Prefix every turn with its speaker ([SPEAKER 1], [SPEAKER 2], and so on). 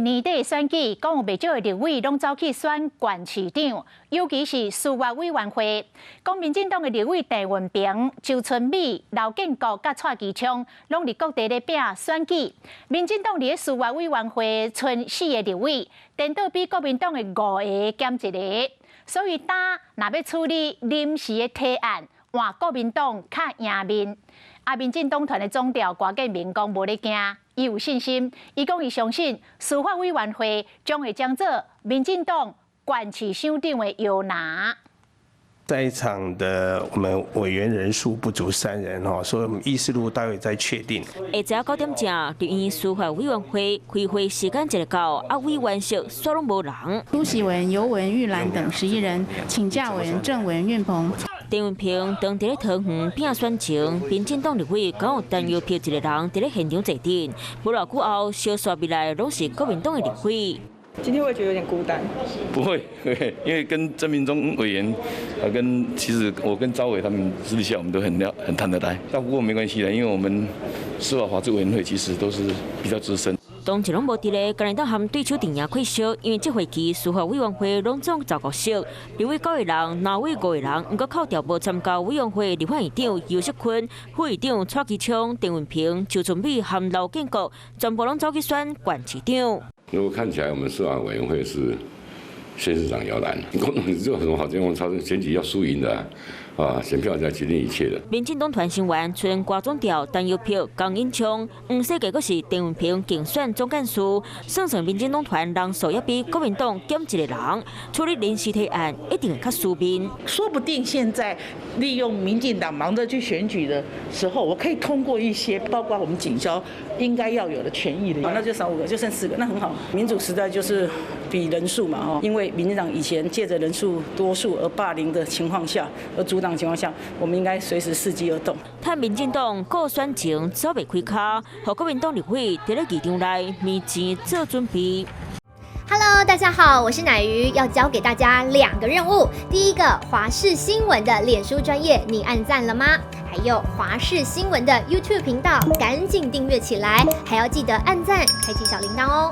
[SPEAKER 1] 年底的选举，讲有袂少的立委拢走去选县市长，尤其是司法委员会。讲民进党的立委郑文平、周春米、刘建国甲蔡其昌，拢伫各地咧拼选举。民进党伫司法委员会剩4个立委，颠倒比国民党的5个减1个，所以若要处理临时的提案，换国民党较赢面。民进党团的总调郭建明讲无咧惊。伊有信心，伊讲伊相信司法委员会将会将做民进党县市首长的摇拿。
[SPEAKER 2] 在场的我们委员人数不足3人哈，所以我们议事录待会再确定。
[SPEAKER 3] 下晝9點正，立院司法委員會開會時間一個到，委員席煞攏無人。
[SPEAKER 4] 出席委員游文、玉蘭等11人，請假委員鄭委員運鵬。
[SPEAKER 3] 鄭文平當地咧桃園拼選前，民進黨立委剛有單搖票1個人伫咧現場坐鎮，無偌久後，小刷未來攏是國民黨的立委。
[SPEAKER 5] 今天会觉得有点孤单？
[SPEAKER 6] 不会，因为跟曾明忠委员，其实我跟招委他们私底下我们都很谈得来，但不过没关系的，因为我们司法法制委员会其实都是比较资深。
[SPEAKER 3] 当一拢无伫咧，今日当含对手定赢亏少，因为这会期司法委员会拢总照顾少，立委9个人，哪位5个人，不过扣掉无参加委员会立法院长尤锡坤、副院长蔡其昌、郑文平、周春米和刘建国，全部拢走去选县市长。
[SPEAKER 7] 如果看起来我们司法委员会是县市长摇篮，共同只有什么好监控操作，选举要输赢的选票才决定一切的。
[SPEAKER 3] 民进党团成员出任瓜总调单摇票江英昌，世界阁是郑文平竞选总干事，算民进党团人数也比国民党减1个人，处理临时提案一定会较舒面。
[SPEAKER 5] 说不定现在利用民进党忙着去选举的时候，我可以通过一些包括我们警消应该要有的权益的，那就少5个，就剩4个，那很好。民主时代就是比人数嘛，因为民进党以前借着人数多数而霸凌的情况下，而阻挡情况下，我们应该随时伺机而动。
[SPEAKER 3] 趁民进党过选前早未开卡，和国民党立委伫咧议场内面前做准备。
[SPEAKER 8] Hello， 大家好，我是乃瑜，要教给大家2个任务。第一个，华视新闻的脸书专页，你按赞了吗？还有华视新闻的 YouTube 频道，赶紧订阅起来，还要记得按赞，开启小铃铛哦。